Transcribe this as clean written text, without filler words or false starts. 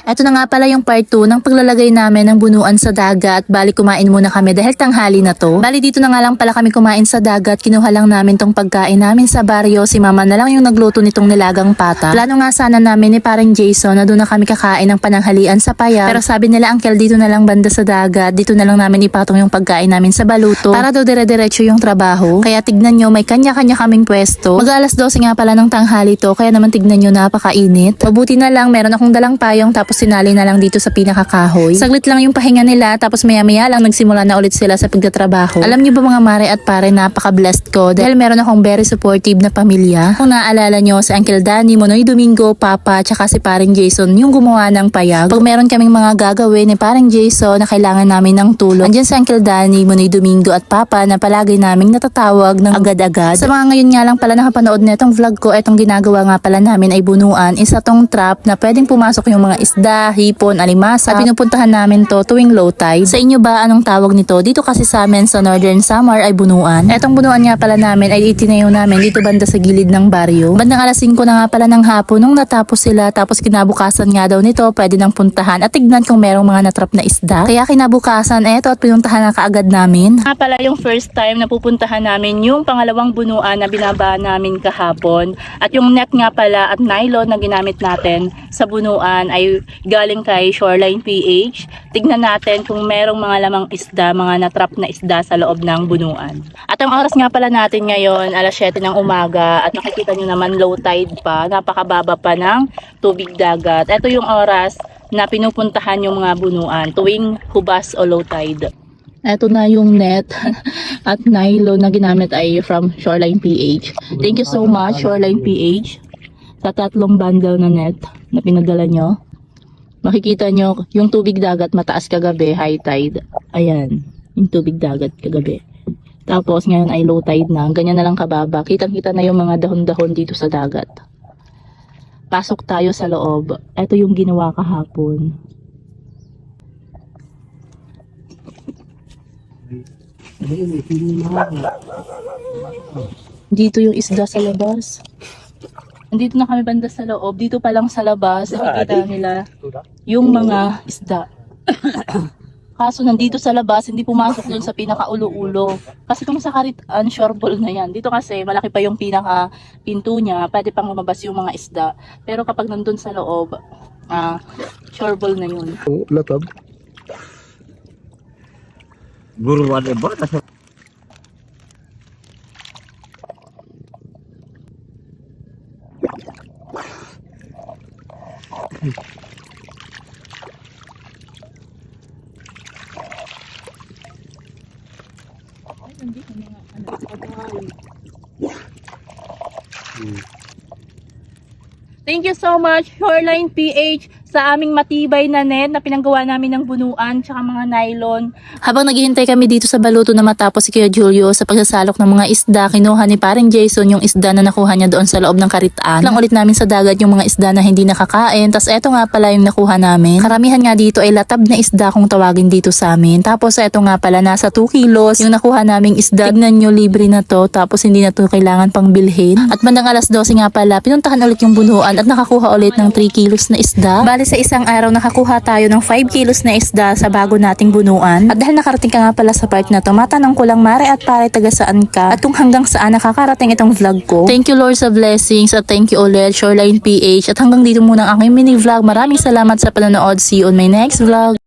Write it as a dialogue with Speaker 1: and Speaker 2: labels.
Speaker 1: Ito na nga pala yung part 2 ng paglalagay namin ng bunuan sa dagat. Bali kumain muna kami dahil tanghali na to. Bali dito na nga lang pala kami kumain sa dagat. Kinuha lang namin tong pagkain namin sa baryo. Si mama na lang yung nagluto nitong nilagang pata. Plano nga sana namin ni parang Jason na doon na kami kakain ng pananghalian sa payag. Pero sabi nila uncle dito na lang banda sa dagat. Dito na lang namin ipatong yung pagkain namin sa baluto. Para daw dire-diretso yung trabaho. Kaya tignan nyo may kanya-kanya kaming pwesto. Mag-alas 12 nga pala ng tanghali to. Kaya naman tignan nyo napakainit. Mabuti na lang meron akong dalang payong tapos sinali na lang dito sa pinakakahoy. Saglit lang yung pahinga nila tapos maya-maya lang nagsimula na ulit sila sa pagtatrabaho. Alam niyo ba mga mare at pare, napaka-blessed ko dahil meron akong very supportive na pamilya. Kung naaalala nyo si Uncle Danny, Monoy Domingo, Papa, tsaka si paring Jason yung gumawa ng payag. Pag meron kaming mga gagawin ni paring Jason na kailangan namin ng tulong, andyan si Uncle Danny, Monoy Domingo at Papa na palagi naming natatawag ng agad-agad. Sa mga ngayon nga lang pala nakapanood na itong vlog ko, itong ginagawa nga pala namin ay bunuan. Isa tong trap na pwedeng pumasok yung mga isda, hipon, alimasa. At pinupuntahan namin to tuwing low tide. Sa inyo ba anong tawag nito? Dito kasi sa amin sa Northern Samar ay bunuan. Etong bunuan nga pala namin ay itinayo namin dito banda sa gilid ng baryo. Bandang alas 5 na nga pala ng hapon nung natapos sila tapos kinabukasan nga daw nito pwede nang puntahan at tignan kung merong mga natrap na isda. Kaya kinabukasan eto at pinuntahan na kaagad namin. Nga pala yung first time na pupuntahan namin yung pangalawang bunuan na binaba namin kahapon. At yung net nga pala at nylon na ginamit natin sa bunuan ay galing kay Shoreline PH. Tignan natin kung merong mga lamang isda, mga natrap na isda sa loob ng bunuan. At ang oras nga pala natin ngayon, alas 7 ng umaga at nakikita nyo naman low tide pa, napakababa pa ng tubig dagat. Ito yung oras na pinupuntahan yung mga bunuan tuwing hubas o low tide. Ito na yung net at nylon na ginamit ay from Shoreline PH. Thank you so much Shoreline PH sa 3 bundle na net na pinadala nyo. Makikita nyo yung tubig dagat mataas kagabi, high tide. Ayan, yung tubig dagat kagabi. Tapos ngayon ay low tide na, ganyan na lang kababa. Kitang-kita na yung mga dahon-dahon dito sa dagat. Pasok tayo sa loob. Ito yung ginawa kahapon. Dito yung isda sa labas. Nandito na kami banda sa loob. Dito pa lang sa labas, nakikita nila yung mga isda. Kaso nandito sa labas, hindi pumasok dun sa pinaka-ulo-ulo. Kasi kung sa Karitaan, shoreball na yan. Dito kasi malaki pa yung pinaka-pinto niya, pwede pang lumabas yung mga isda. Pero kapag nandun sa loob, shoreball na yun.
Speaker 2: Latab. Guruan ba?
Speaker 1: Thank you so much Shoreline PH sa aming matibay na net na pinanggawa namin ng bunuan tsaka mga nylon. Habang naghihintay kami dito sa baluto na matapos si Kuya Julio sa pagsasalok ng mga isda, kinuha ni paring Jason yung isda na nakuha niya doon sa loob ng Karitaan. Lang ulit namin sa dagat yung mga isda na hindi nakakain. Tapos eto nga pala yung nakuha namin. Karamihan nga dito ay latab na isda kung tawagin dito sa amin. Tapos eto nga pala nasa 2 kilos yung nakuha naming isda. Tignan nyo, libre na to. Tapos hindi na to kailangan pang bilhin. At bandang alas 12 nga pala, pinuntahan ulit yung bunuan at nakakuha ulit ng 3 kilos na isda. Bali sa isang araw nakakuha tayo ng 5 kilos na isda sa bago nating bunuan. At dahil nakarating ka nga pala sa part na to, matanong ko lang mare at pare taga saan ka at kung hanggang saan nakakarating itong vlog ko. Thank you Lord sa blessings at thank you ulit Shoreline PH at hanggang dito muna ang aking mini vlog. Maraming salamat sa panonood. See you on my next vlog.